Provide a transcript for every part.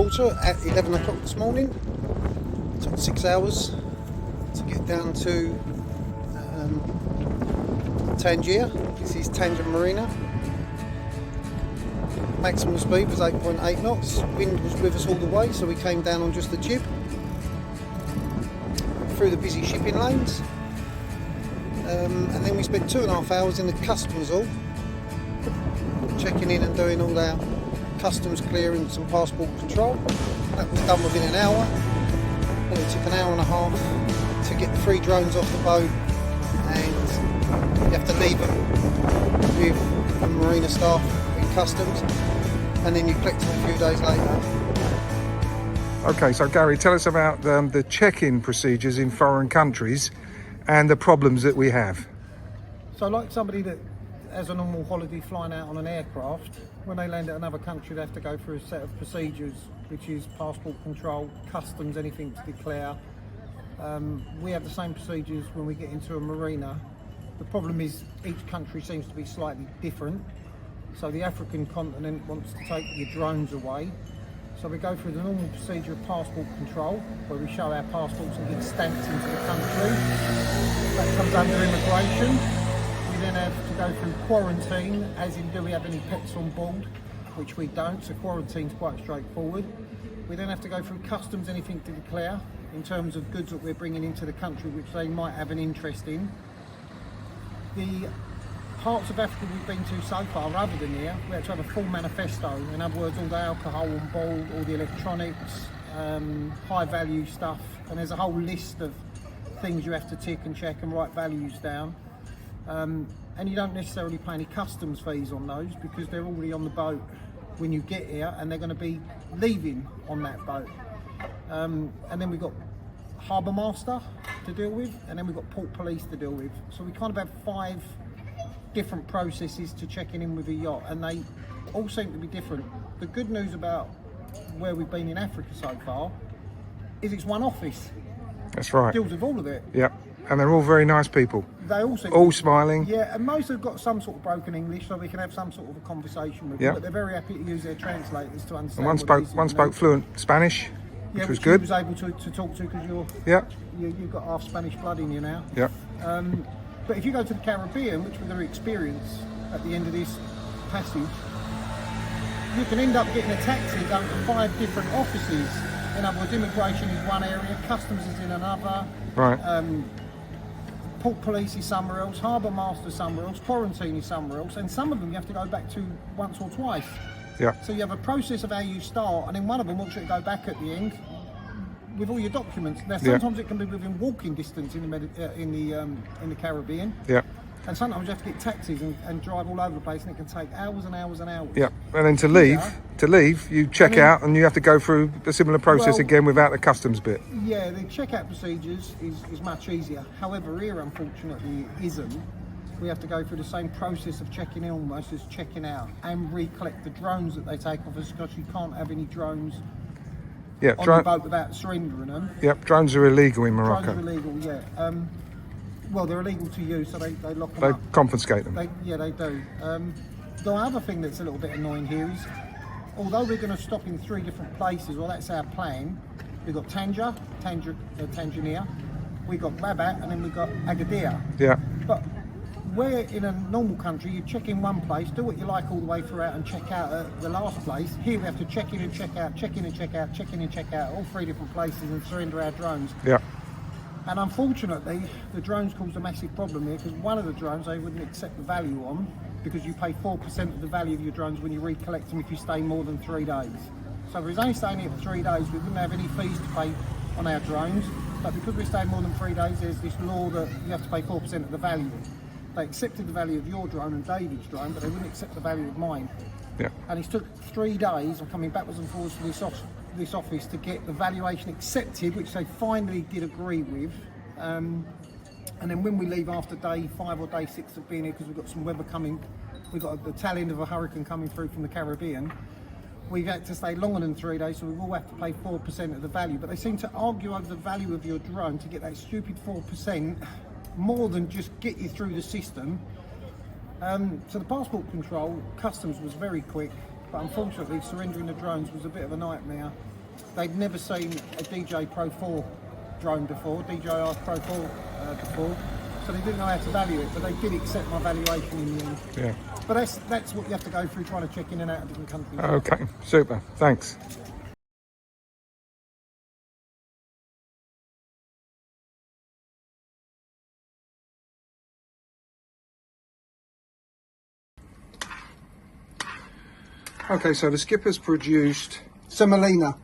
Gibraltar at 11 o'clock this morning. It took 6 hours to get down to Tangier. This is Tangier Marina. Maximum speed was 8.8 knots. Wind was with us all the way, so we came down on just the jib through the busy shipping lanes. And then we spent 2.5 hours in the customs hall, checking in and doing all our customs clearance and passport control. That was done within an hour. And it took an hour and a half to get the 3 drones off the boat, and you have to leave them with the marina staff in customs, and then you collect them a few days later. Okay, so Gary, tell us about the check-in procedures in foreign countries and the problems that we have. So like somebody that has a normal holiday flying out on an aircraft, when they land at another country they have to go through a set of procedures, which is passport control, customs, anything to declare. We have the same procedures when we get into a marina. The problem is each country seems to be slightly different. So the African continent wants to take your drones away. So we go through the normal procedure of passport control, where we show our passports and get stamped into the country. That comes under immigration. We then have to go through quarantine, as in do we have any pets on board, which we don't, so quarantine's quite straightforward. We then have to go through customs, anything to declare, in terms of goods that we're bringing into the country, which they might have an interest in. The parts of Africa we've been to so far, other than here, we have to have a full manifesto. In other words, all the alcohol on board, all the electronics, high value stuff, and there's a whole list of things you have to tick and check and write values down. And you don't necessarily pay any customs fees on those because they're already on the boat when you get here, and they're going to be leaving on that boat. And then we've got harbour master to deal with, and then we've got port police to deal with. So we kind of have 5 different processes to checking in with a yacht, and they all seem to be different. The good news about where we've been in Africa so far is it's one office. That's right. Deals with all of it. Yep, and they're all very nice people. They all seem all smiling. Yeah, and most have got some sort of broken English, so we can have some sort of a conversation with them. But they're very happy to use their translators to understand. And one spoke fluent Spanish, which was good. Was able to talk to because you've got half Spanish blood in you now. Yep. But if you go to the Caribbean, which we're going to experience at the end of this passage, you can end up getting a taxi going to 5 different offices. In other words, immigration is one area, customs is in another, right. Port police is somewhere else, harbour master somewhere else, quarantine is somewhere else, and some of them you have to go back to once or twice. Yeah. So you have a process of how you start, and then one of them wants you to go back at the end with all your documents. Now sometimes it can be within walking distance in the Caribbean. Yeah. And sometimes you have to get taxis and drive all over the place, and it can take hours and hours and hours. Yeah. And then to leave, you check out, and you have to go through the similar process again without the customs bit. Yeah, the checkout procedures is much easier. However, here unfortunately it isn't. We have to go through the same process of checking in almost as checking out, and recollect the drones that they take off us, because you can't have any drones on the boat without surrendering them. Yep, drones are illegal in Morocco. Drones are illegal, yeah. Well, they're illegal to use, so they lock them up. They confiscate them. They do. The other thing that's a little bit annoying here is, although we're going to stop in 3 different places, well, that's our plan. We've got Tangier, we've got Rabat, and then we've got Agadir. Yeah. But where in a normal country you check in one place, do what you like all the way throughout, and check out at the last place, here we have to check in and check out, check in and check out, check in and check out, all 3 different places, and surrender our drones. Yeah. And unfortunately, the drones caused a massive problem here, because one of the drones they wouldn't accept the value on, because you pay 4% of the value of your drones when you recollect them if you stay more than 3 days. So if we was only staying here for 3 days, we wouldn't have any fees to pay on our drones. But because we're staying more than 3 days, there's this law that you have to pay 4% of the value. They accepted the value of your drone and David's drone, but they wouldn't accept the value of mine. Yeah. And it took 3 days of coming backwards and forwards to this office to get the valuation accepted, which they finally did agree with. And then when we leave after day 5 or day 6 of being here, because we've got some weather coming, we've got the tail end of a hurricane coming through from the Caribbean, we've had to stay longer than 3 days, so we will have to pay 4% of the value. But they seem to argue over the value of your drone to get that stupid 4% more than just get you through the system. So the passport control, customs was very quick. but unfortunately surrendering the drones was a bit of a nightmare. They'd never seen a DJI Pro 4 drone before, DJI Pro 4 before, so they didn't know how to value it, but they did accept my valuation in the end. Yeah. But that's what you have to go through trying to check in and out of different countries. Okay, super. Thanks. Okay, so the skipper's produced Semolina.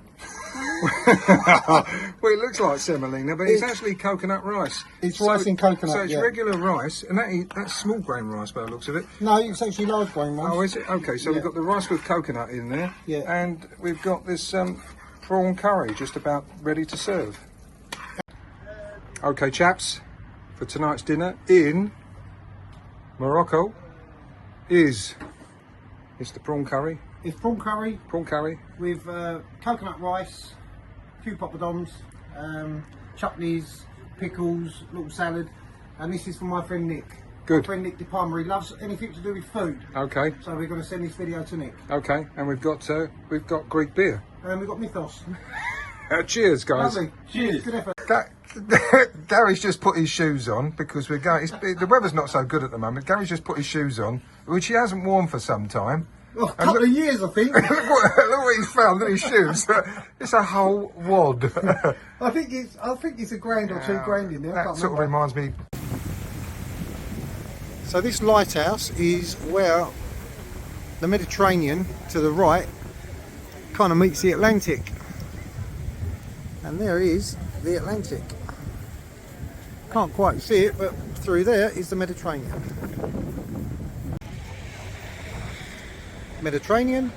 well, it looks like semolina, but it's actually coconut rice. It's rice and coconut. So it's yeah. regular rice, and that's small grain rice by the looks of it. No, it's actually large grain rice. Oh, is it? Okay, so we've got the rice with coconut in there, and we've got this prawn curry just about ready to serve. Okay, chaps, for tonight's dinner in Morocco it's the prawn curry. It's prawn curry. Prawn curry with coconut rice, a few poppadoms, chutneys, pickles, little salad, and this is for my friend Nick. Good. My friend Nick De Palma, he loves anything to do with food. Okay. So we're going to send this video to Nick. Okay, and we've got Greek beer. And we've got mythos. Cheers, guys. Lovely. Cheers. Good effort. Gary's just put his shoes on because we're going. The weather's not so good at the moment. Gary's just put his shoes on, which he hasn't worn for some time. Oh, a couple of years, I think. look what he's found in his shoes. It's a whole wad. I think it's a grand or £2 in there. That sort of reminds me. So this lighthouse is where the Mediterranean to the right kind of meets the Atlantic, and there is the Atlantic. Can't quite see it, but through there is the Mediterranean. Mediterranean,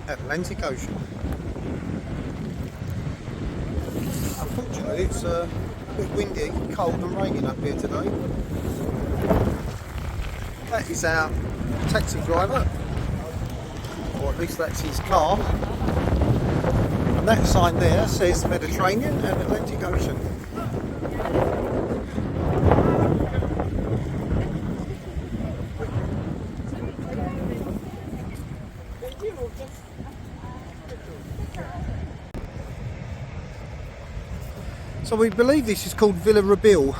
Atlantic Ocean. Unfortunately, it's a bit windy, cold and raining up here today. That is our taxi driver, or at least that's his car. And that sign there says Mediterranean and Atlantic Ocean. So we believe this is called Villa Rabil,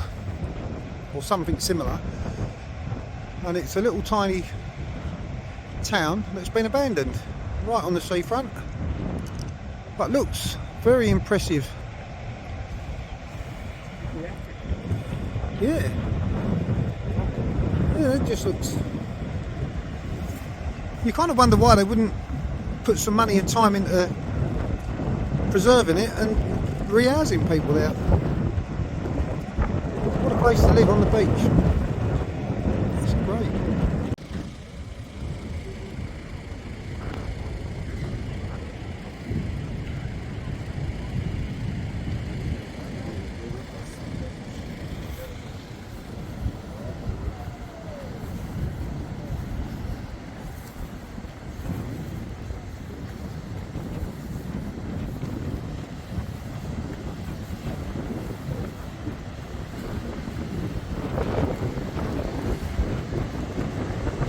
or something similar, and it's a little tiny town that's been abandoned right on the seafront, but looks very impressive. Yeah, it just looks, you kind of wonder why they wouldn't put some money and time into preserving it and re-housing people there. What a place to live on the beach. It's great.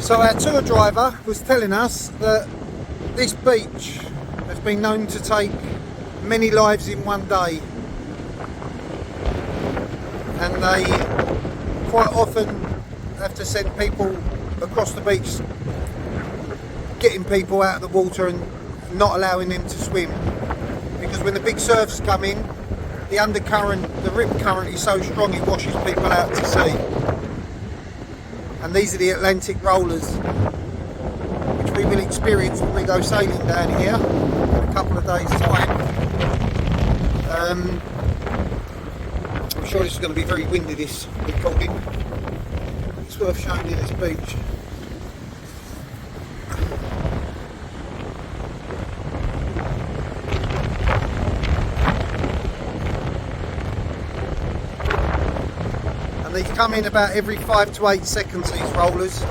So our tour driver was telling us that this beach has been known to take many lives in one day, and they quite often have to send people across the beach, getting people out of the water and not allowing them to swim, because when the big surfs come in, the undercurrent, the rip current is so strong it washes people out to sea. And these are the Atlantic rollers, which we will experience when we go sailing down here in a couple of days' time. I'm sure this is going to be very windy, this recording. It's worth showing you this beach. And they come in about every 5 to 8 seconds, these rollers.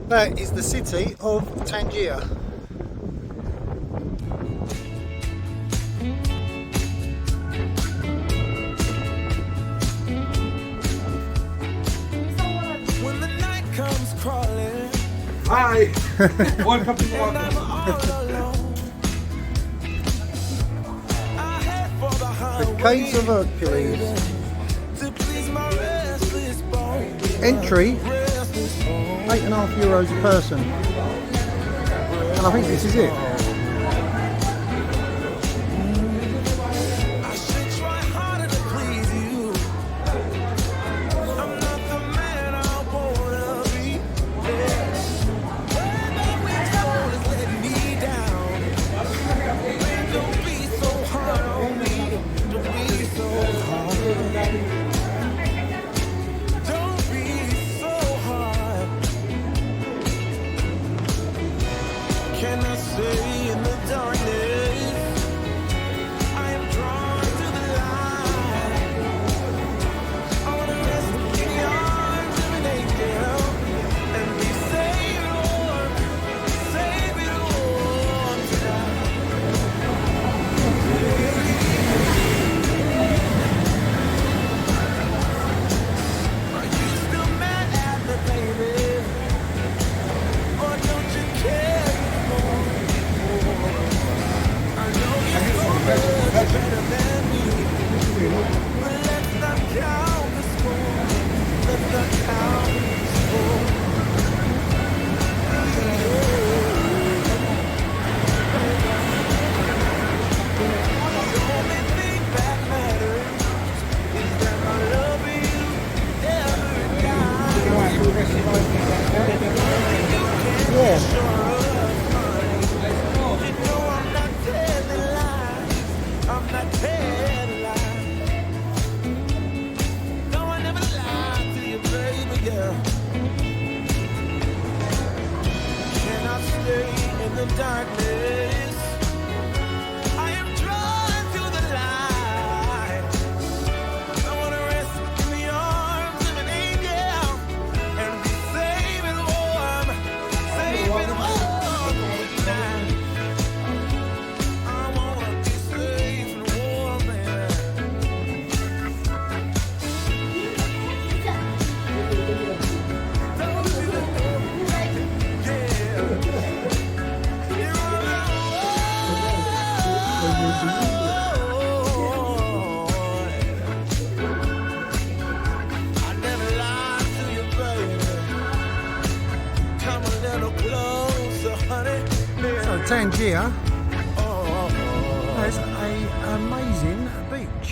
That is the city of Tangier. Hi. Welcome to Morocco. The Caves of Hercules. Entry, €8.5 a person. And I think this is it. Can I say in the darkness, I am drawn to the light. I wanna rest in the arms of an angel and be saved, Lord, save it all tonight. Are you still mad at me, baby? Or don't you care? Better than me. But let's not count the score. Let's not count the score. The only thing that matters is that I love you every time. You can't be sure of mine. You know I'm not telling lies. I'm not telling lies. No, I never lied to you, baby girl. Can I stay in the darkness? I am drawn to the light. I wanna rest in the arms of an angel and be safe and warm tonight. I wanna be safe and warm, baby. Don't you? Yeah. You're I never lied to you, baby. Come a little closer, honey. So Tangier Oh. has an amazing beach.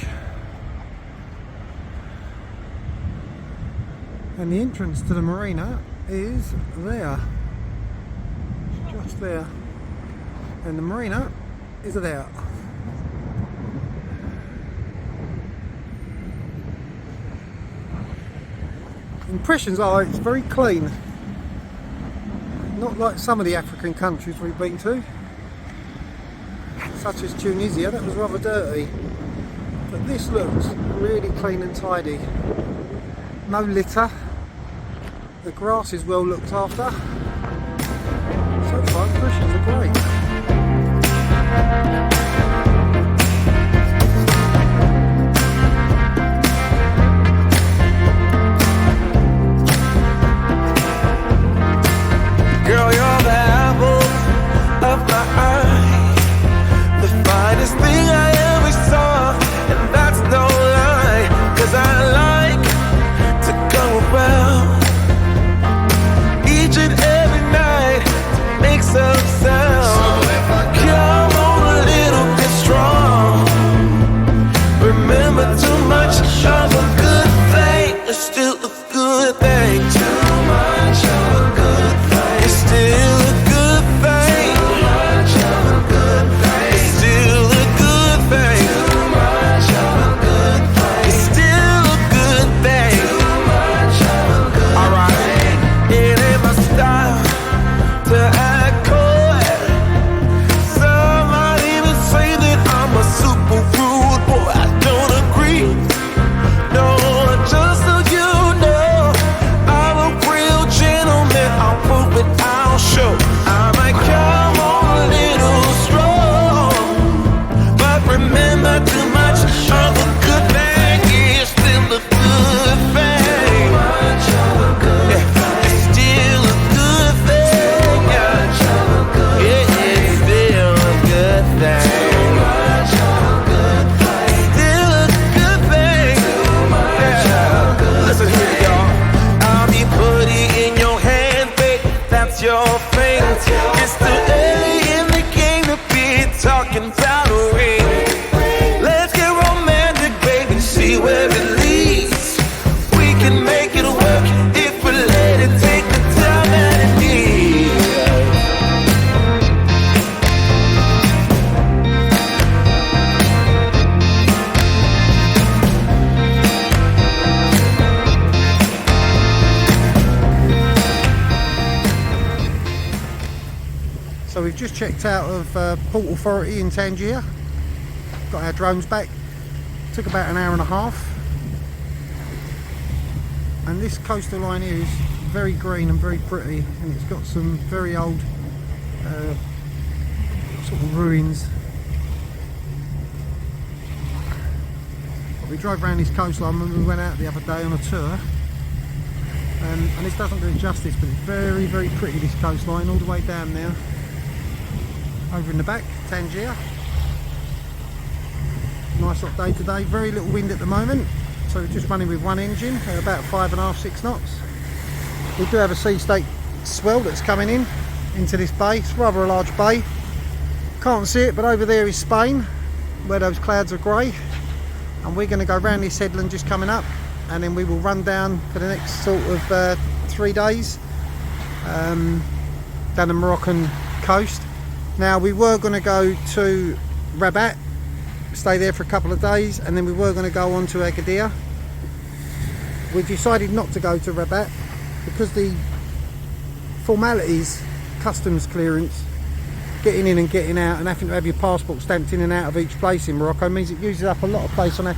And the entrance to the marina is there. Just there. And the marina is there. Impressions are it's very clean. Not like some of the African countries we've been to, such as Tunisia, that was rather dirty. But this looks really clean and tidy. No litter. The grass is well looked after. So far, impressions are great. Girl, you're the apple of my eye, the finest thing I ever saw, and that's no lie, 'cause I like to go around each and every night to make some sound. it's your fate. It's too early in the game to be talking about a ring. Let's get romantic, baby, see where it leads. We can make it work if we let it take the time that it needs. So we've just checked out of Port Authority in Tangier, got our drones back, took about an hour and a half, and this coastal line here is very green and very pretty, and it's got some very old sort of ruins. But we drove around this coastline when we went out the other day on a tour, and this doesn't do it justice, but it's very, very pretty, this coastline all the way down there. Over in the back, Tangier. Nice hot day today, very little wind at the moment, so we're just running with one engine at about 5.5, 6 knots. We do have a sea state swell that's coming in into this bay. It's rather a large bay, can't see it, but over there is Spain where those clouds are grey, and we're going to go round this headland just coming up, and then we will run down for the next sort of 3 days down the Moroccan coast. Now we were going to go to Rabat, stay there for a couple of days, and then we were going to go on to Agadir. We decided not to go to Rabat because the formalities, customs clearance, getting in and getting out, and having to have your passport stamped in and out of each place in Morocco means it uses up a lot of place on our,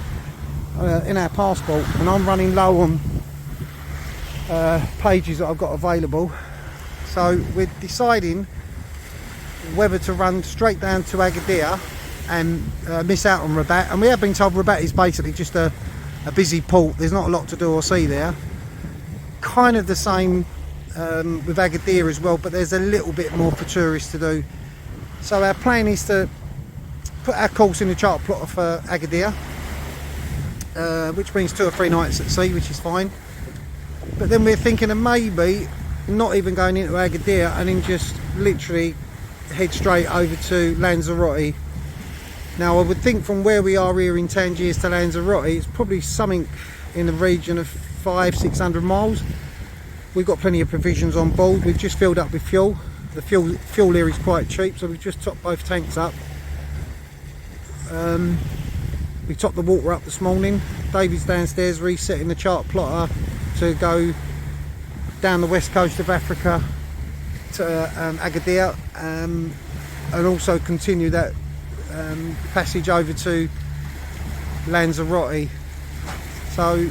in our passport, and I'm running low on pages that I've got available. So we're deciding whether to run straight down to Agadir and miss out on Rabat. And we have been told Rabat is basically just a busy port, there's not a lot to do or see there. Kind of the same with Agadir as well, but there's a little bit more for tourists to do. So our plan is to put our course in the chart plot for Agadir, which means 2 or 3 nights at sea, which is fine. But then we're thinking of maybe not even going into Agadir and then just literally head straight over to Lanzarote. Now I would think from where we are here in Tangiers to Lanzarote, it's probably something in the region of 500-600 miles. We've got plenty of provisions on board. We've just filled up with fuel. The fuel here is quite cheap, so we've just topped both tanks up. We topped the water up this morning. David's downstairs resetting the chart plotter to go down the west coast of Africa to Agadir, and also continue that passage over to Lanzarote. So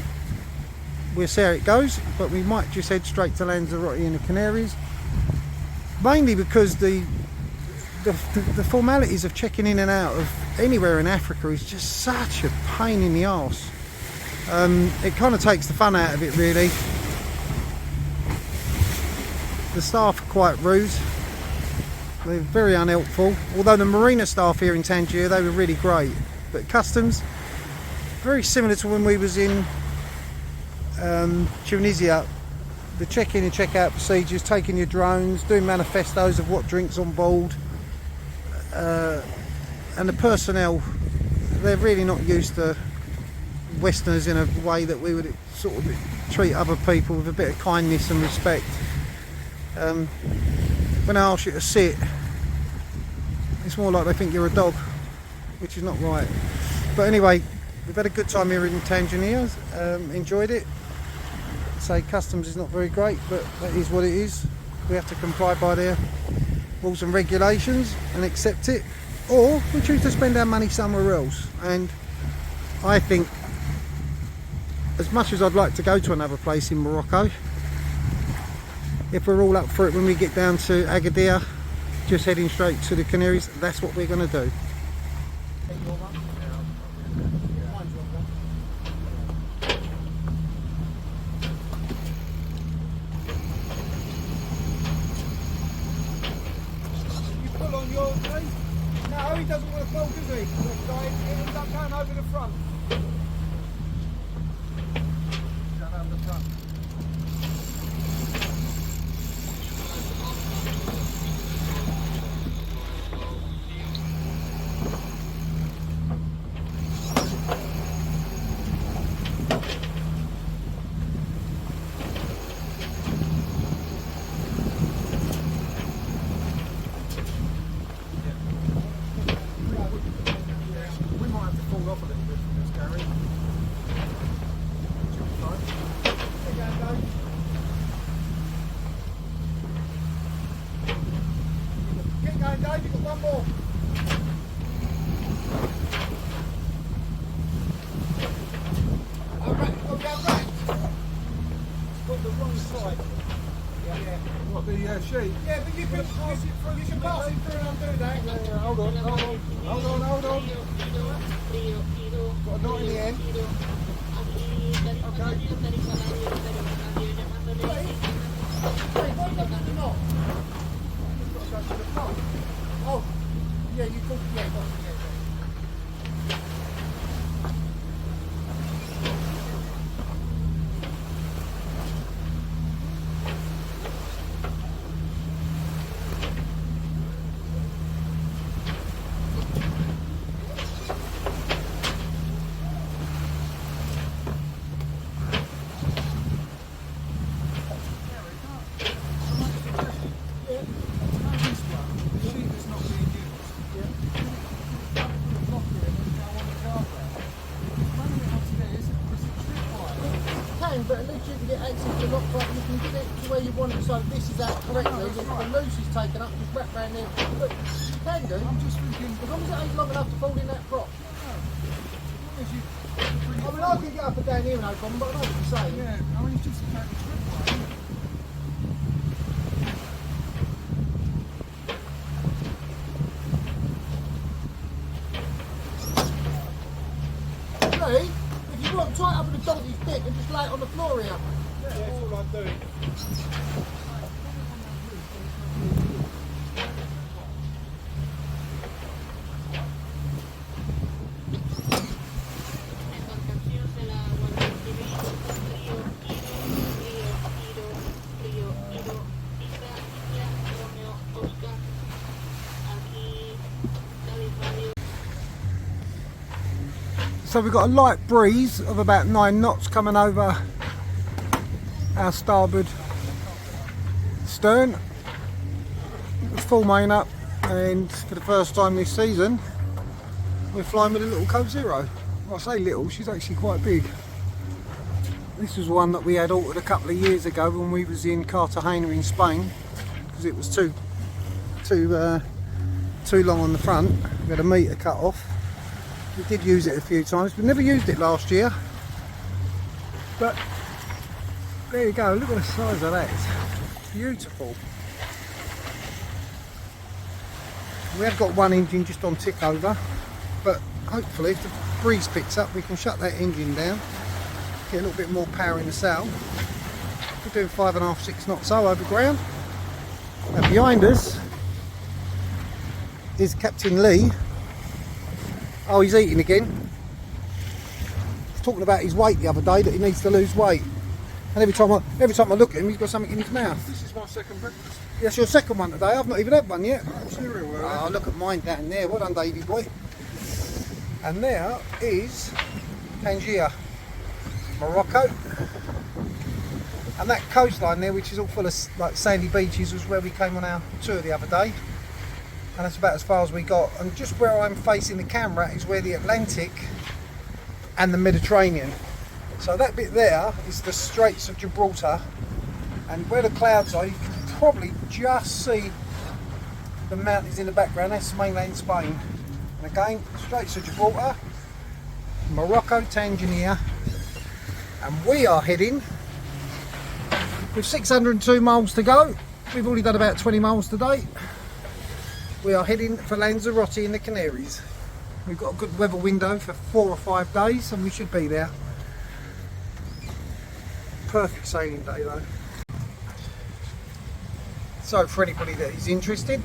we'll see how it goes, but we might just head straight to Lanzarote in the Canaries, mainly because the formalities of checking in and out of anywhere in Africa is just such a pain in the arse. It kind of takes the fun out of it, really. The staff are quite rude, they're very unhelpful, although the marina staff here in Tangier, they were really great. But customs, very similar to when we was in Tunisia. The check-in and check-out procedures, taking your drones, doing manifestos of what drinks on board, and the personnel, they're really not used to Westerners in a way that we would sort of treat other people with a bit of kindness and respect. When I ask you to sit, it's more like they think you're a dog, which is not right. But anyway, we've had a good time here in Tangier, enjoyed it. Say customs is not very great, but that is what it is. We have to comply by their rules and regulations and accept it, or we choose to spend our money somewhere else. And I think, as much as I'd like to go to another place in Morocco, if we're all up for it when we get down to Agadir, just heading straight to the Canaries, that's what we're going to do. You pull on yours, please? No, he doesn't want to pull, does he? He ends up going over the front. Going over the front. going, Dave? You've got one more. Oh, right. Oh, down right. Got the wrong side. Yeah. What, the sheet? Yeah, but you can pass it through. You can pass it through and undo that. Yeah, hold on. Got a knot in the end. Okay. Oh, yeah, you could, yeah. But at least you can get access to the lock part, you can get it to where you want it, so this is out correctly. If the loose is taken up, just wrap around there. Look, you can do. I'm just thinking, As long as it ain't long enough to fold in that prop. as you I mean, I can get up and down here no problem, but I know what you're saying. yeah, I mean, it's just about the tripwire. Lee, if you want, tie it up with a donkey's dick and just lay it on the floor here. Yeah, that's all I'm doing. So we've got a light breeze of about 9 knots coming over our starboard stern. Full main up, and for the first time this season we're flying with a little Code Zero. Well, I say little, she's actually quite big. This was one that we had altered a couple of years ago when we was in Cartagena in Spain, because it was too long on the front. We had a metre cut off. We did use it a few times. We never used it last year, but there you go. Look at the size of that. It's beautiful. We have got one engine just on tick over, but hopefully if the breeze picks up we can shut that engine down, get a little bit more power in the sail. We're doing 5.5, 6 knots over ground. Now behind us is Captain Lee. Oh, he's eating again. He's talking about his weight the other day, that he needs to lose weight. And every time I look at him, he's got something in his mouth. This is my second breakfast. That's your second one today. I've not even had one yet. Cereal, Oh, look at mine down there. Well done, Davey boy. And there is Tangier Morocco. And that coastline there, which is all full of like sandy beaches, was where we came on our tour the other day. And that's about as far as we got. And just where I'm facing the camera is where the Atlantic and the Mediterranean. So that bit there is the Straits of Gibraltar, and where the clouds are you can probably just see the mountains in the background. That's mainland Spain. And again, Straits of Gibraltar, Morocco, Tangier, and we are heading with 602 miles to go. We've already done about 20 miles today. We are heading for Lanzarote in the Canaries. We've got a good weather window for 4 or 5 days and we should be there. Perfect sailing day though. So for anybody that is interested,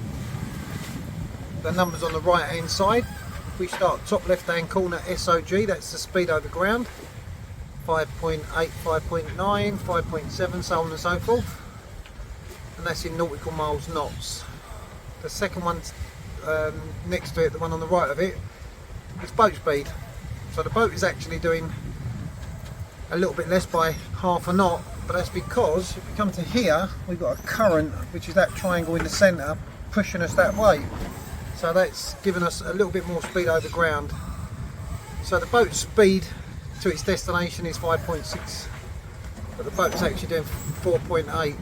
the numbers on the right hand side. We start top left hand corner SOG, that's the speed over ground. 5.8, 5.9, 5.7, so on and so forth. And that's in nautical miles knots. The second one next to it, the one on the right of it, is boat speed. So the boat is actually doing a little bit less by half a knot, but that's because if we come to here, we've got a current, which is that triangle in the centre, pushing us that way. So that's giving us a little bit more speed over ground. So the boat speed to its destination is 5.6, but the boat's actually doing 4.8.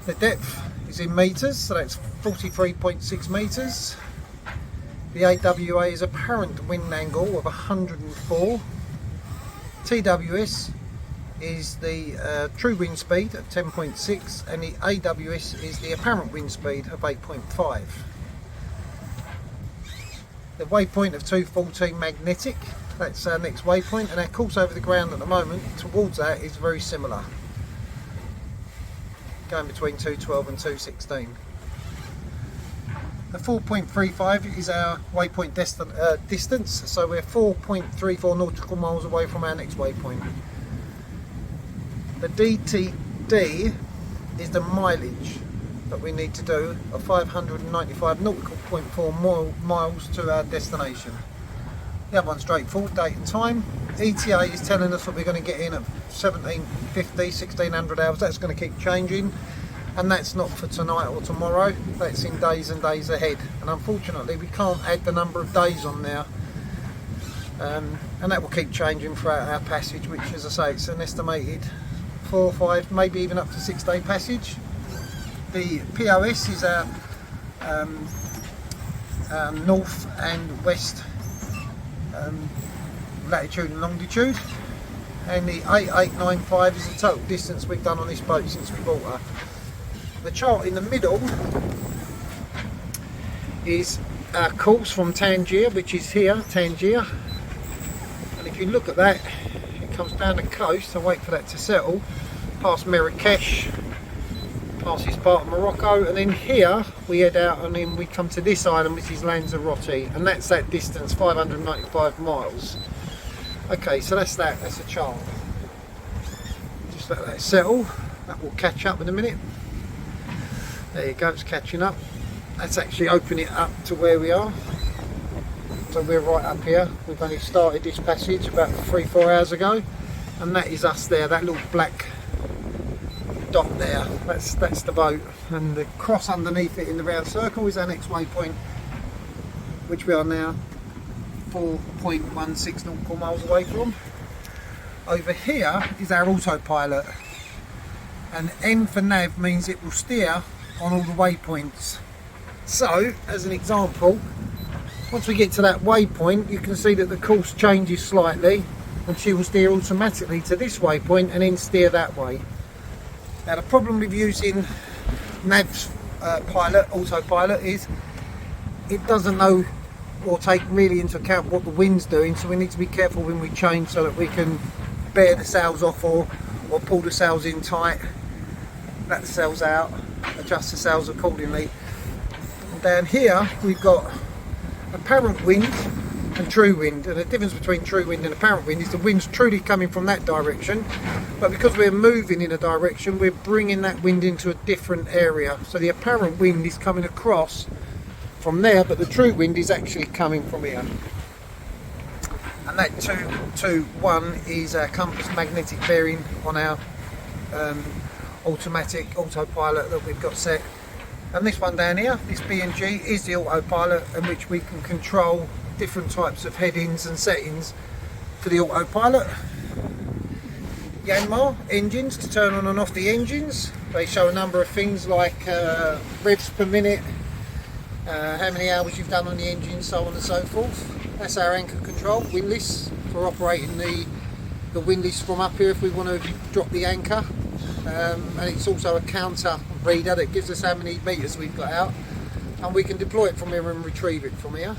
The depth is is in metres, so that's 43.6 metres. The AWA is apparent wind angle of 104. TWS is the true wind speed at 10.6, and the AWS is the apparent wind speed of 8.5. The waypoint of 214 magnetic, that's our next waypoint, and our course over the ground at the moment towards that is very similar, going between 212 and 216. The 4.35 is our waypoint distance, so we're 4.34 nautical miles away from our next waypoint. The DTD is the mileage that we need to do of 595 nautical 0.4 miles to our destination. The other one's straightforward, date and time. ETA is telling us that we're going to get in at 1750, 1600 hours. That's going to keep changing, and that's not for tonight or tomorrow, that's in days and days ahead. And unfortunately we can't add the number of days on there, and that will keep changing throughout our passage, which, as I say, it's an estimated 4 or 5, maybe even up to 6 day passage. The POS is our north and west latitude and longitude, and the 8895 is the total distance we've done on this boat since we bought her. The chart in the middle is our course from Tangier, which is here, Tangier, and if you look at that, it comes down the coast. I wait for that to settle, past Marrakesh, past this part of Morocco, and then here we head out and then we come to this island, which is Lanzarote, and that's that distance, 595 miles. Okay, so that's the chart. Just let that settle, that will catch up in a minute. There you go, it's catching up. That's actually opening it up to where we are. So we're right up here. We've only started this passage about 3-4 hours ago, and that is us there, that little black dot there, that's the boat, and the cross underneath it in the round circle is our next waypoint, which we are now 4.16 nautical miles away from. Over here is our autopilot, and N for nav means it will steer on all the waypoints. So, as an example, once we get to that waypoint, you can see that the course changes slightly, and she will steer automatically to this waypoint and then steer that way. Now, the problem with using nav autopilot is it doesn't know or take really into account what the wind's doing, so we need to be careful when we change so that we can bear the sails off or pull the sails in tight, let the sails out, adjust the sails accordingly. And down here we've got apparent wind and true wind, and the difference between true wind and apparent wind is the wind's truly coming from that direction, but because we're moving in a direction, we're bringing that wind into a different area. So the apparent wind is coming across from there, but the true wind is actually coming from here. And that 221 is our compass magnetic bearing on our automatic autopilot that we've got set. And this one down here, this B&G, is the autopilot, in which we can control different types of headings and settings for the autopilot. Yanmar engines, to turn on and off the engines. They show a number of things like revs per minute, how many hours you've done on the engine, so on and so forth. That's our anchor control, windlass, for operating the windlass from up here if we want to drop the anchor. And it's also a counter reader that gives us how many meters we've got out, and we can deploy it from here and retrieve it from here.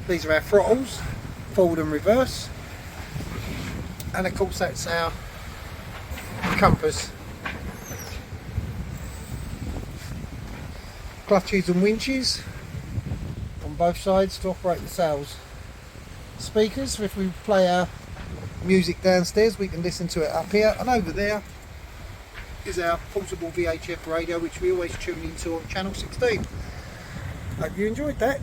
These are our throttles, forward and reverse, and of course that's our compass. Clutches and winches on both sides to operate the sails. Speakers, if we play our music downstairs we can listen to it up here, and over there is our portable VHF radio, which we always tune into on channel 16. Hope you enjoyed that.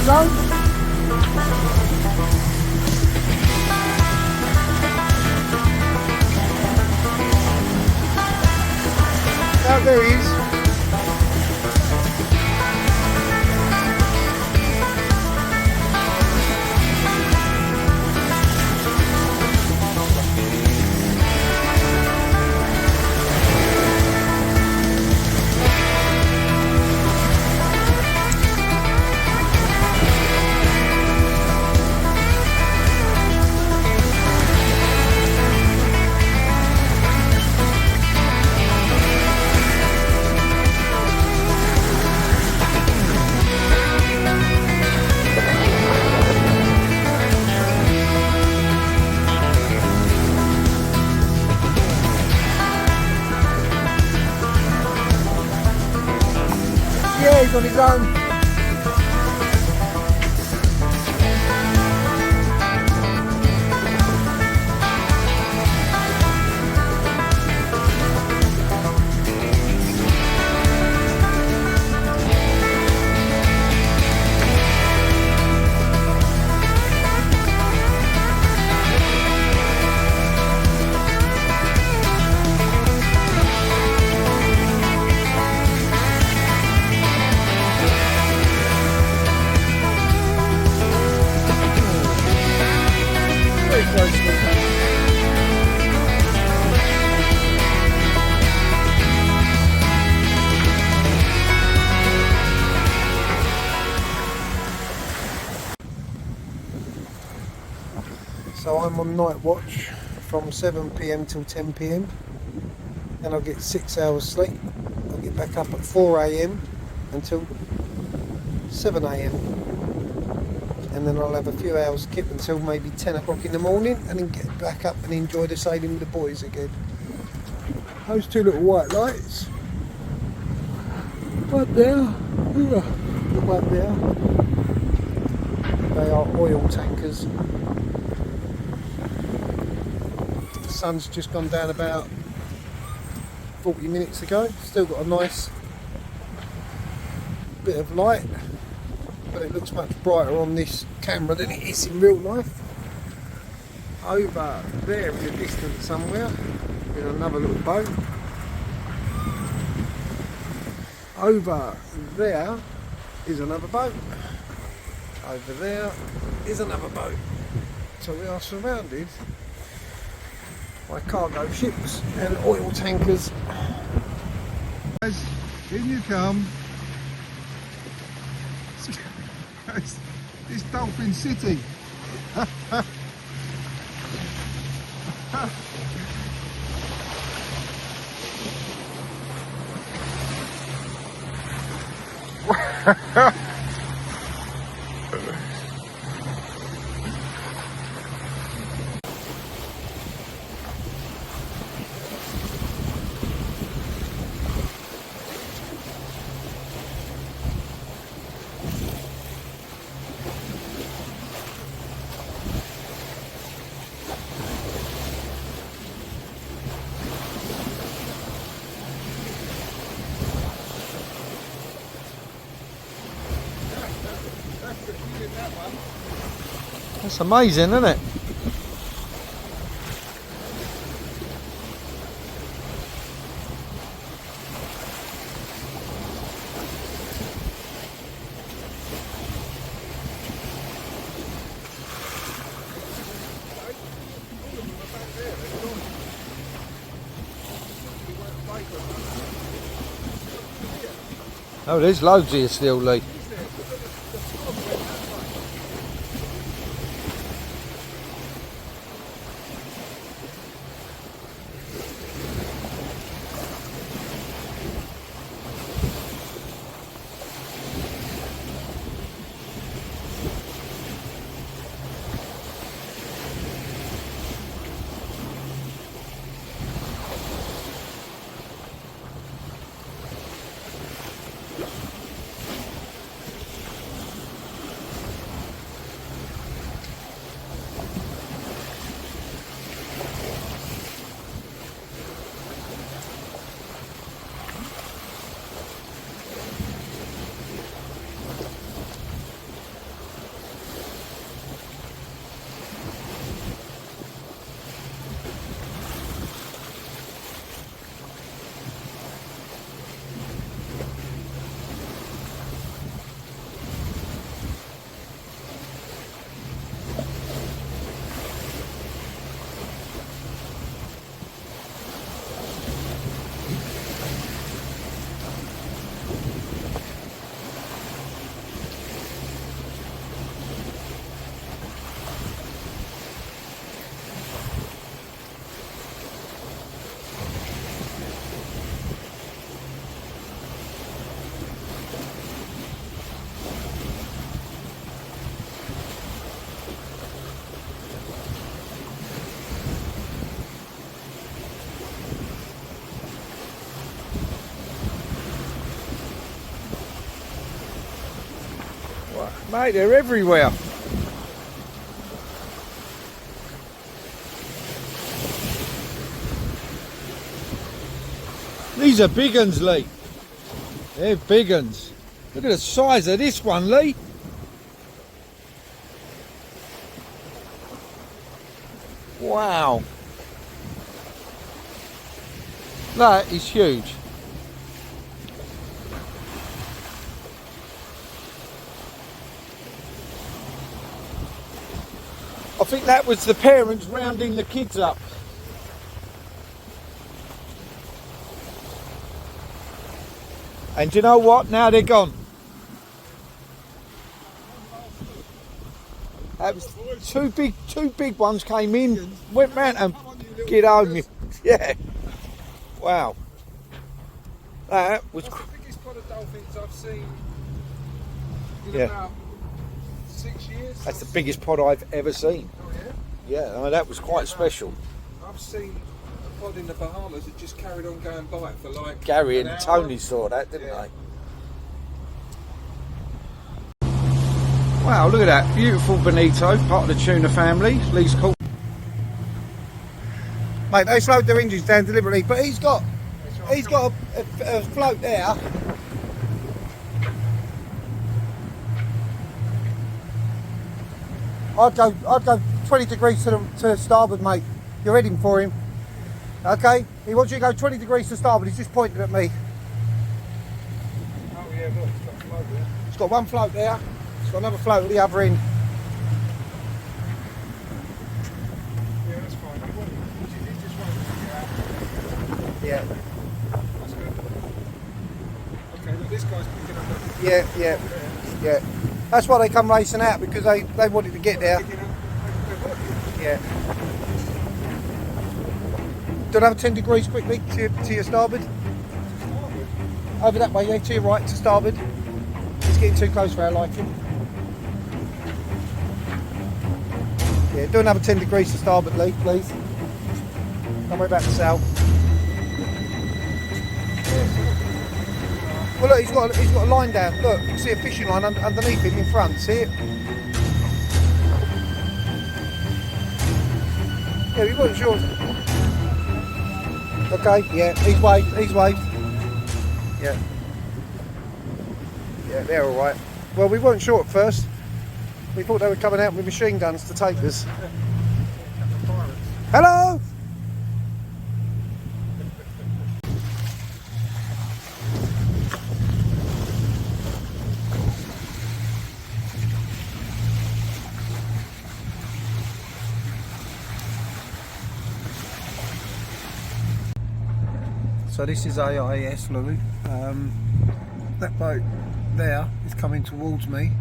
his own. Oh, there he is. Yeah, he's on his own. So I'm on night watch from 7 PM till 10 PM. Then I'll get 6 hours sleep. I'll get back up at 4 AM until 7 AM. And then I'll have a few hours kip until maybe 10 o'clock in the morning, and then get back up and enjoy the sailing with the boys again. Those two little white lights up there, look up there, they are oil tankers. The sun's just gone down about 40 minutes ago. Still got a nice bit of light, but it looks much brighter on this camera than it is in real life. Over there in the distance somewhere is another little boat. Over there is another boat. Over there is another boat. So we are surrounded by cargo ships and oil tankers. Guys, in you come. It's Dolphin City. That's amazing, isn't it? Oh, there's loads here still, Lee. Mate, they're everywhere. These are big uns, Lee. They're big uns. Look at the size of this one, Lee. Wow. That is huge. I think that was the parents rounding the kids up. And do you know what? Now they're gone. That was two big ones came in, went round and get home. Yeah. Wow. That was. That's the biggest pod of dolphins I've seen in Yeah. about 6 years. That's the biggest pod I've ever seen. Oh yeah? Yeah, I mean, that was quite special. I've seen a pod in the Bahamas that just carried on going by it for like Gary an and hour. Tony saw that, didn't Yeah. they? Wow, look at that. Beautiful bonito, part of the tuna family. Lee's caught. Mate, they slowed their engines down deliberately, but he's got a float there. I'd go 20 degrees to starboard, mate. You're heading for him. Okay? He wants you to go 20 degrees to starboard. He's just pointing at me. Oh yeah, look, it's got a float there. He's got one float there. He's got another float at the other end. Yeah, that's fine. He just won't get out. Yeah. That's good. Okay, look, this guy's picking up the Yeah. That's why they come racing out, because they wanted to get there. picking up. Yeah. Do another 10 degrees quickly to your starboard. Over that way, yeah, to your right, to starboard. It's getting too close for our liking. Yeah, do another 10 degrees to starboard, Lee, please. Don't worry about the sail. Yeah. Well, look, he's got a line down. Look, you can see a fishing line underneath him in front. See it? Yeah, we weren't sure. Okay, yeah, he's waved. Yeah. Yeah, they're alright. Well, we weren't sure at first. We thought they were coming out with machine guns to take us. Hello! So this is AIS, Lou. That boat there is coming towards me.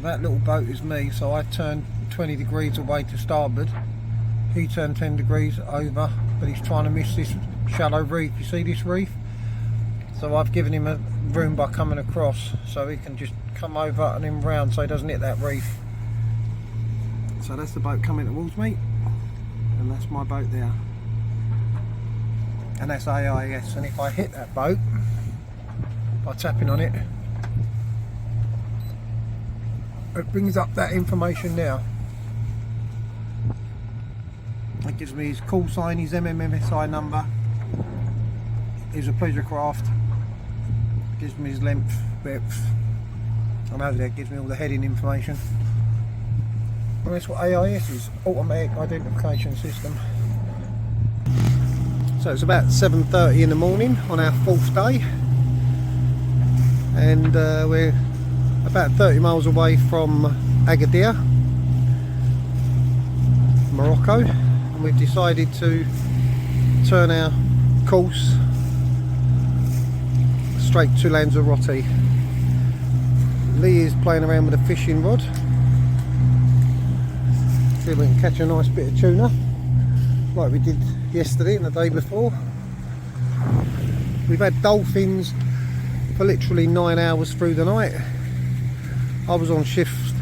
That little boat is me, so I turned 20 degrees away to starboard. He turned 10 degrees over, but he's trying to miss this shallow reef. You see this reef? So I've given him a room by coming across, so he can just come over and then round so he doesn't hit that reef. So that's the boat coming towards me, and that's my boat there. And that's AIS, and if I hit that boat by tapping on it, it brings up that information now. It gives me his call sign, his MMMSI number, his pleasure craft, gives me his length, width, and over there it gives me all the heading information. And that's what AIS is, Automatic Identification System. So it's about 7:30 in the morning on our 4th day, and we're about 30 miles away from Agadir, Morocco, and we've decided to turn our course straight to Lanzarote. Lee is playing around with a fishing rod. See if we can catch a nice bit of tuna like we did yesterday and the day before. We've had dolphins for literally 9 hours through the night. I was on shift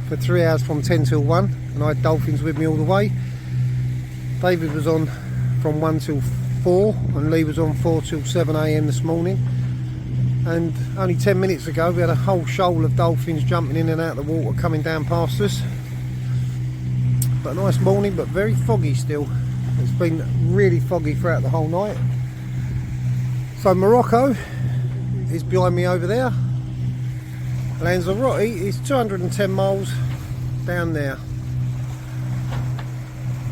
for 3 hours from 10 till 1, and I had dolphins with me all the way. David was on from 1 till 4, and Lee was on 4 till 7 AM this morning. and only 10 minutes ago we had a whole shoal of dolphins jumping in and out of the water coming down past us. But a nice morning, but very foggy still. It's been really foggy throughout the whole night. So Morocco is behind me over there. Lanzarote is 210 miles down there,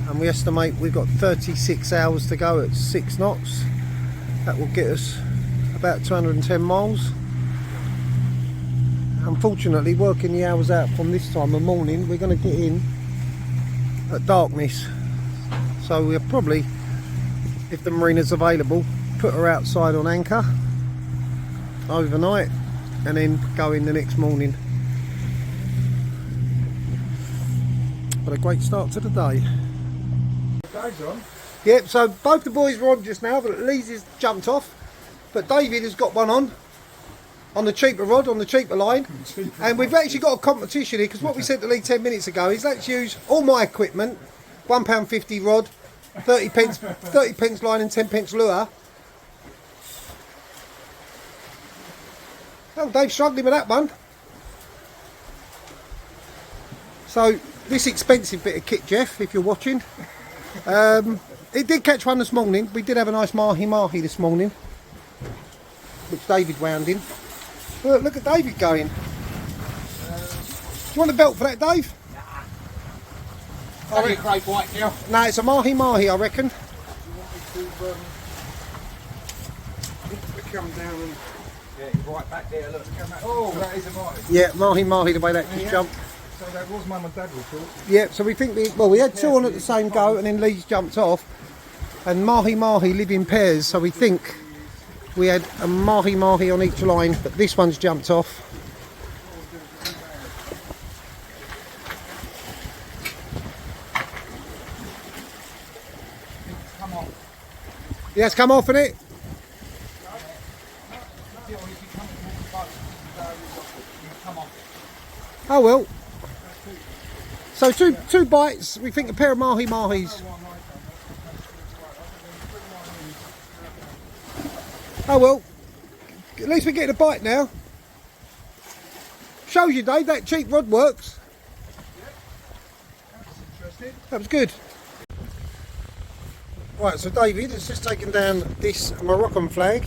and we estimate we've got 36 hours to go at 6 knots. That will get us about 210 miles. Unfortunately, working the hours out from this time of morning, we're going to get in at darkness, so we'll probably, if the marina's available, put her outside on anchor overnight and then go in the next morning. But a great start to the day. Dave's on. Yep, so both the boys were on just now, but Lee's has jumped off. But David has got one on the cheaper rod, on the cheaper line. And we've actually got a competition here, because what we said to Lee 10 minutes ago is let's use all my equipment, £1.50 rod, 30 pence line and 10 pence lure. Oh, Dave's struggling with that one. So, this expensive bit of kit, Jeff, if you're watching. It did catch one this morning. We did have a nice mahi-mahi this morning, which David wound in. Look at David going. Do you want a belt for that, Dave? Nah. Only a great white now. No, it's a mahi-mahi, I reckon. You want me to come down and... Yeah, he's right back there, look. Oh, that is a mighty. Yeah, mahi-mahi, the way that just jumped. So that was Mum and Dad we thought. Yeah, so we think we had two on at the same go, and then Lee's jumped off. And mahi-mahi live in pairs, so we think we had a mahi-mahi on each line, but this one's jumped off. Come off. Yeah, it's come off, innit? Come off. Oh well. So two bites, we think a pair of mahi-mahis. Oh well, at least we're getting a bite now. Shows you, Dave, that cheap rod works. That was good. Right, so David has just taken down this Moroccan flag,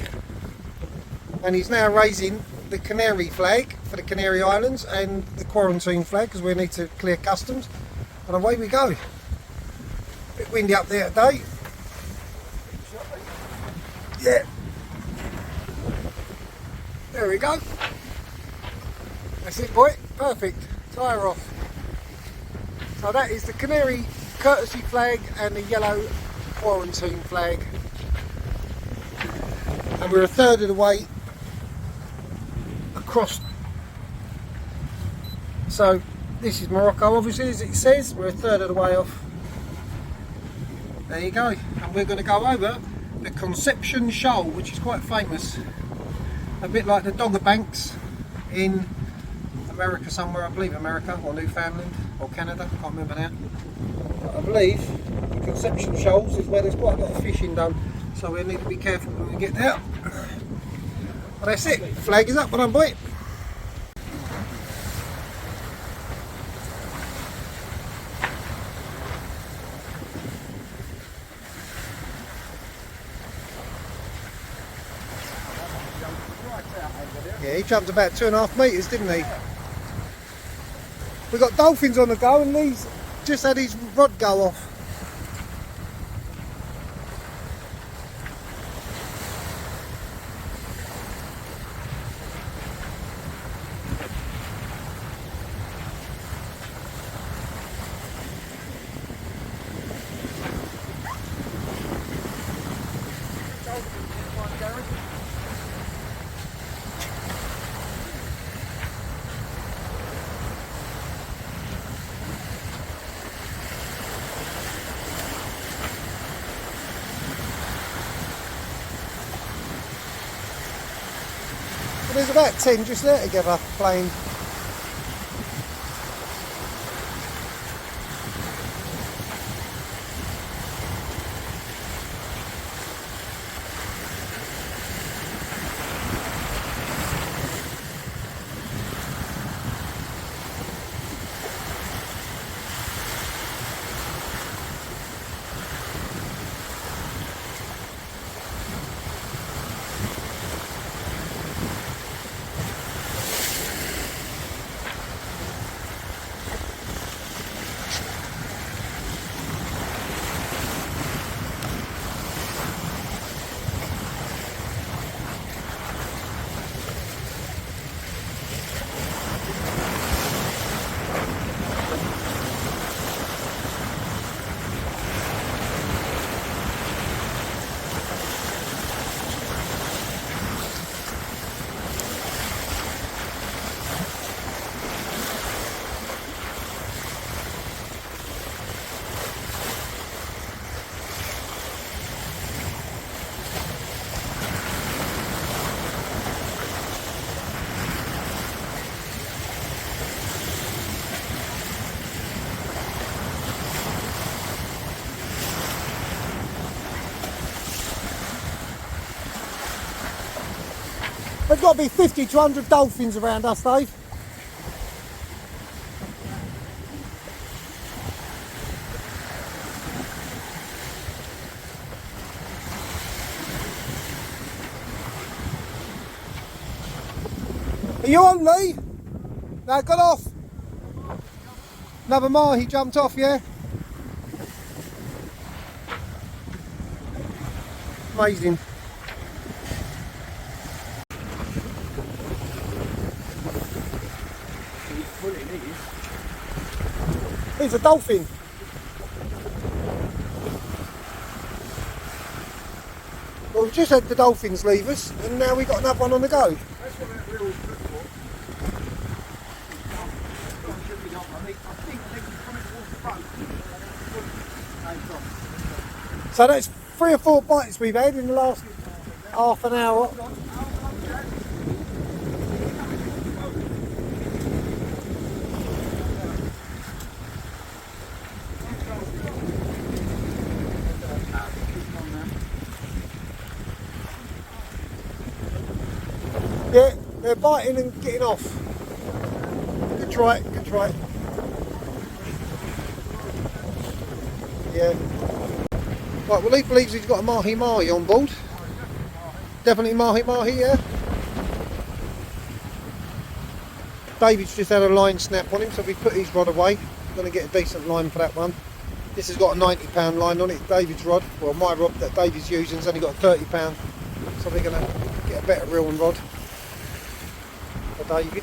and he's now raising the Canary flag for the Canary Islands and the quarantine flag, because we need to clear customs, and away we go. Bit windy up there today. Yeah. There we go. That's it, boy. Perfect. Tyre off. So that is the Canary courtesy flag and the yellow quarantine flag. And we're a third of the way across. So this is Morocco, obviously, as it says. We're a third of the way off. There you go. And we're going to go over the Conception Shoal, which is quite famous. A bit like the Dogger Banks in America somewhere, I believe America or Newfoundland or Canada, I can't remember now. But I believe the Conception Shoals is where there's quite a lot of fishing done, so we need to be careful when we get there. Well, that's it, flag is up, well done, boy. Yeah, he jumped about 2.5 metres, didn't he? We've got dolphins on the go, and Lee's just had his rod go off. There's about 10 just there together playing. There's got to be 50 to 100 dolphins around us, Dave. Are you on, Lee? No, got off. Another mahi jumped off, yeah? Amazing. It's a dolphin. Well, we've just had the dolphins leave us, and now we've got another one on the go. That's what that reel's good for. So that's 3 or 4 bites we've had in the last half an hour. Yeah, they're biting and getting off. Good try, good try. Yeah. Right, well, he believes he's got a mahi-mahi on board. Definitely mahi-mahi, yeah? David's just had a line snap on him, so we put his rod away. Going to get a decent line for that one. This has got a £90 line on it, David's rod. Well, my rod that David's using has only got a £30. So we're going to get a better reel and rod for David.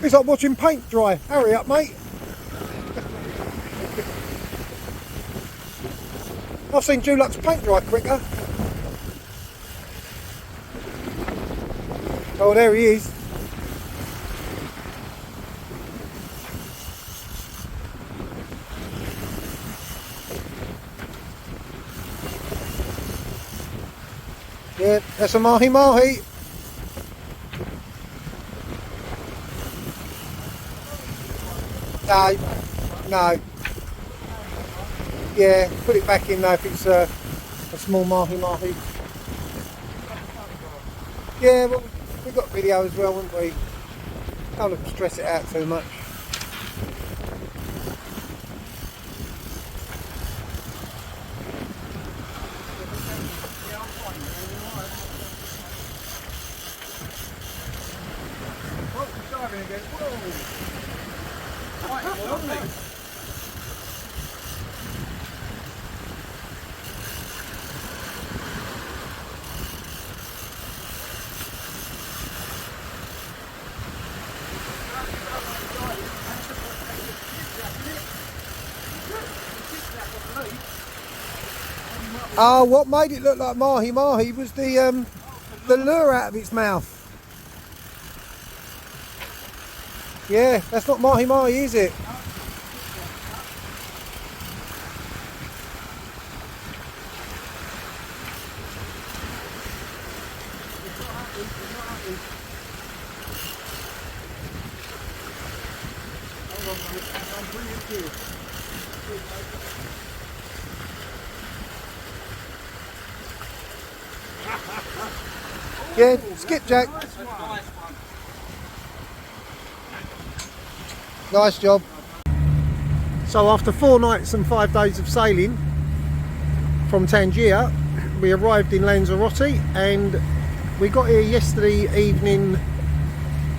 It's like watching paint dry. Hurry up, mate. I've seen Dulux paint dry quicker. Oh, there he is. Yeah, that's a mahi-mahi. No, no. Yeah, put it back in though if it's a small mahi-mahi. Yeah, well, we've got video as well, haven't we? Don't want to stress it out too much. Oh, what made it look like mahi-mahi was the lure out of its mouth. Yeah, that's not mahi-mahi, is it? Yeah, skipjack. Nice job. So after 4 nights and 5 days of sailing from Tangier, we arrived in Lanzarote, and we got here yesterday evening,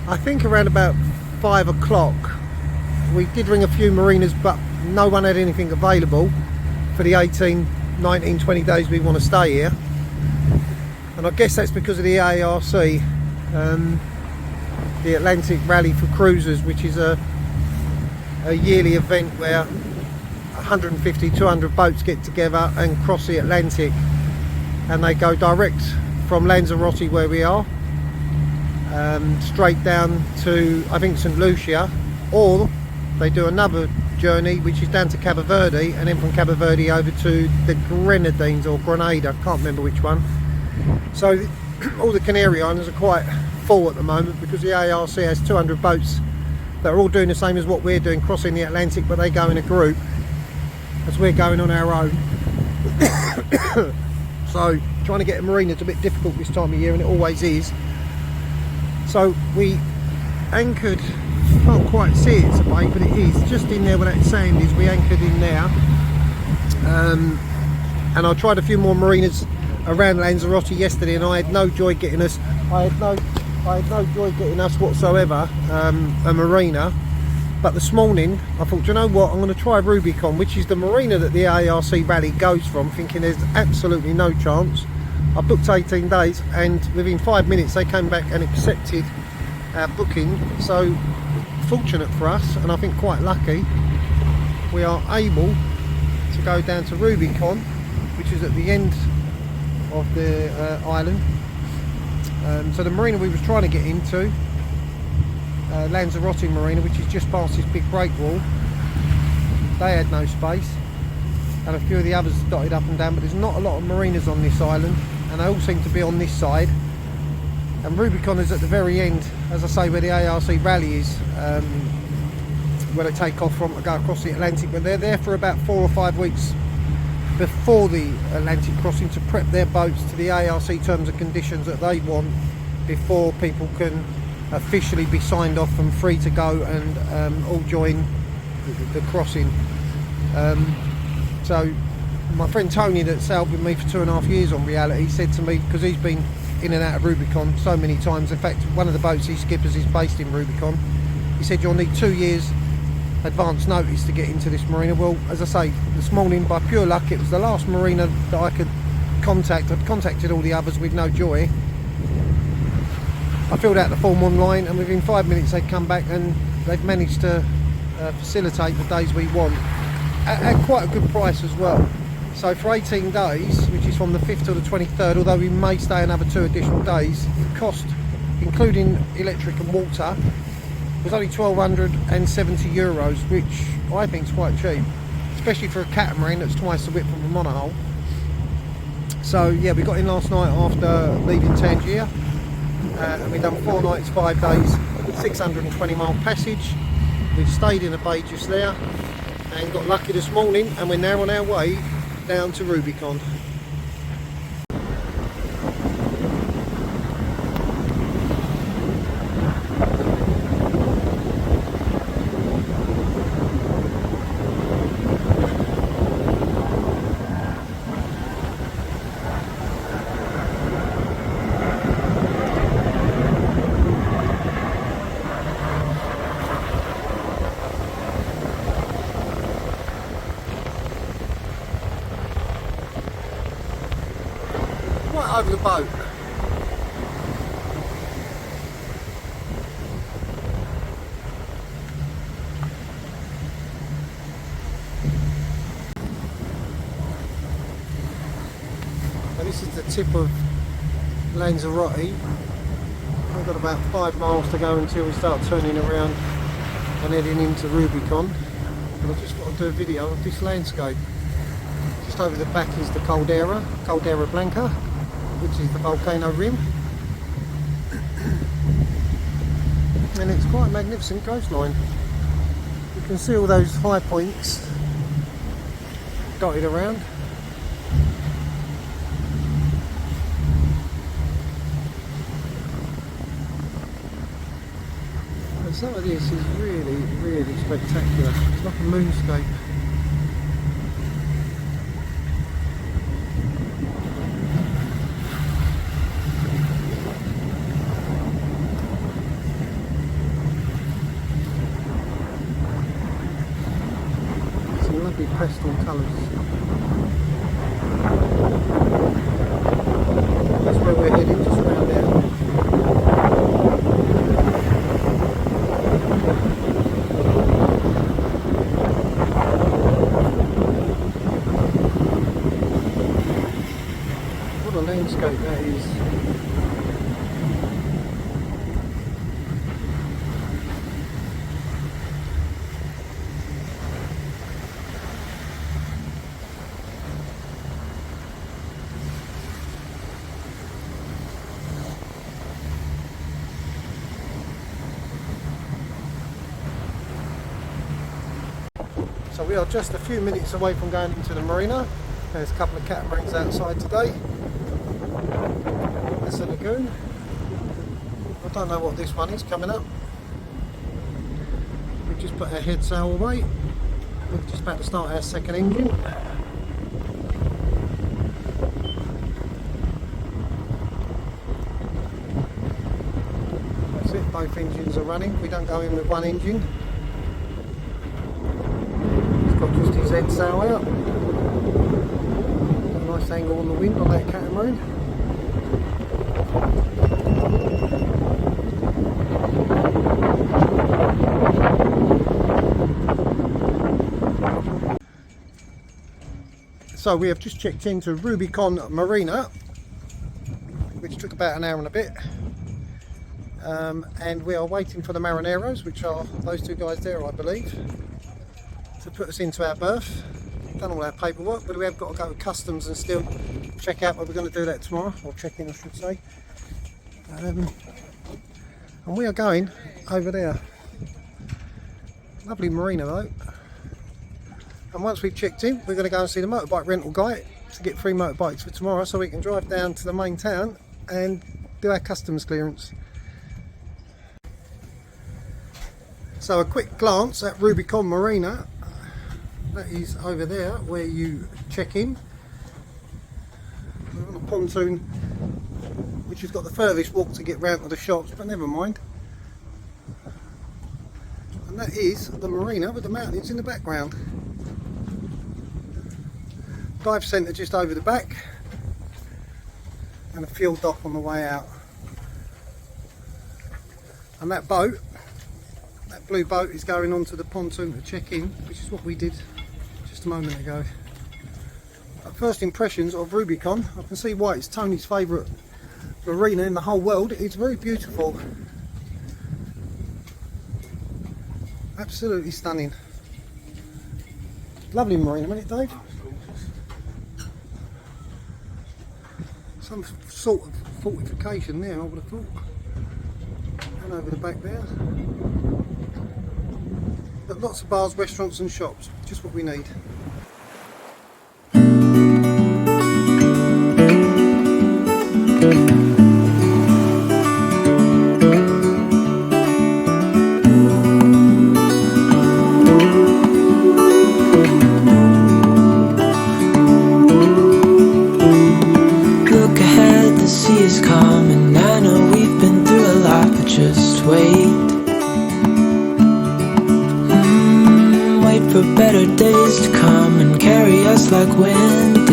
I think around about 5 o'clock. We did ring a few marinas, but no one had anything available for the 18, 19, 20 days we want to stay here. And I guess that's because of the ARC, the Atlantic Rally for Cruisers, which is a yearly event where 150, 200 boats get together and cross the Atlantic, and they go direct from Lanzarote, where we are, straight down to, I think, St. Lucia, or they do another journey which is down to Cabo Verde, and then from Cabo Verde over to the Grenadines or Grenada, I can't remember which one. So all the Canary Islands are quite full at the moment because the ARC has 200 boats that are all doing the same as what we're doing, crossing the Atlantic, but they go in a group as we're going on our own. So trying to get a marina is a bit difficult this time of year, and it always is. So we anchored, can't quite see it, it's a bay, but it is just in there where that sand is. We anchored in there, and I tried a few more marinas around Lanzarote yesterday, and I had no joy getting us. I had no joy getting us whatsoever a marina. But this morning I thought, you know what, I'm going to try Rubicon, which is the marina that the ARC Rally goes from, thinking there's absolutely no chance. I booked 18 days, and within 5 minutes they came back and accepted our booking. So fortunate for us, and I think quite lucky, we are able to go down to Rubicon, which is at the end of the island. So the marina we was trying to get into, Lanzarote Marina, which is just past this big break wall, they had no space, and a few of the others dotted up and down, but there's not a lot of marinas on this island, and they all seem to be on this side. And Rubicon is at the very end, as I say, where the ARC Rally is, where they take off from to go across the Atlantic. But they're there for about 4 or 5 weeks before the Atlantic crossing to prep their boats to the ARC terms and conditions that they want before people can officially be signed off and free to go and all join the crossing. So my friend Tony, that sailed with me for 2.5 years on Reality, said to me, because he's been in and out of Rubicon so many times, in fact one of the boats he skippers is based in Rubicon, he said you'll need 2 years advance notice to get into this marina. Well, as I say, this morning by pure luck it was the last marina that I could contact. I'd contacted all the others with no joy. I filled out the form online, and within 5 minutes they'd come back, and they've managed to facilitate the days we want at quite a good price as well. So for 18 days, which is from the 5th to the 23rd, although we may stay another 2 additional days, the cost, including electric and water, was only €1,270, which I think is quite cheap, especially for a catamaran that's twice the width of a monohull. So yeah, we got in last night after leaving Tangier. And we've done 4 nights, 5 days, 620 mile passage. We stayed in a bay just there and got lucky this morning, and we're now on our way down to Rubicon. Right over the boat. So this is the tip of Lanzarote. We've got about 5 miles to go until we start turning around and heading into Rubicon. And I just want to do a video of this landscape. Just over the back is the Caldera Blanca, which is the volcano rim, and it's quite a magnificent coastline. You can see all those high points dotted around. Some of this is really, really spectacular. It's like a moonscape. Some lovely pastel colours. That's where we're heading, just around there. What a landscape that is. So we are just a few minutes away from going into the marina. There's a couple of catamarans outside today. That's a lagoon. I don't know what this one is coming up. We've just put our head sail away. We're just about to start our second engine. That's it, both engines are running. We don't go in with one engine. Got just his head sail out. Got a nice angle on the wind on that catamaran. So we have just checked into Rubicon Marina, which took about an hour and a bit. And we are waiting for the Marineros, which are those two guys there, I believe, to put us into our berth. Done all our paperwork, but we have got to go to customs and still check out, but we're going to do that tomorrow, or check in I should say. And we are going over there. Lovely marina though. And once we've checked in, we're going to go and see the motorbike rental guy to get 3 motorbikes for tomorrow, so we can drive down to the main town and do our customs clearance. So a quick glance at Rubicon Marina. That is over there where you check in. We're on a pontoon which has got the furthest walk to get round to the shops, but never mind. And that is the marina with the mountains in the background. Dive centre just over the back and a fuel dock on the way out. And that boat, that blue boat, is going onto the pontoon to check in, which is what we did just a moment ago. First impressions of Rubicon, I can see why it's Tony's favourite marina in the whole world. It's very beautiful, absolutely stunning. Lovely marina, isn't it, Dave? Some sort of fortification there, I would have thought. And over the back there. But lots of bars, restaurants and shops, just what we need. Look ahead, the sea is calm, and I know we've been through a lot, but just wait. Wait for better days to come and carry us like wind.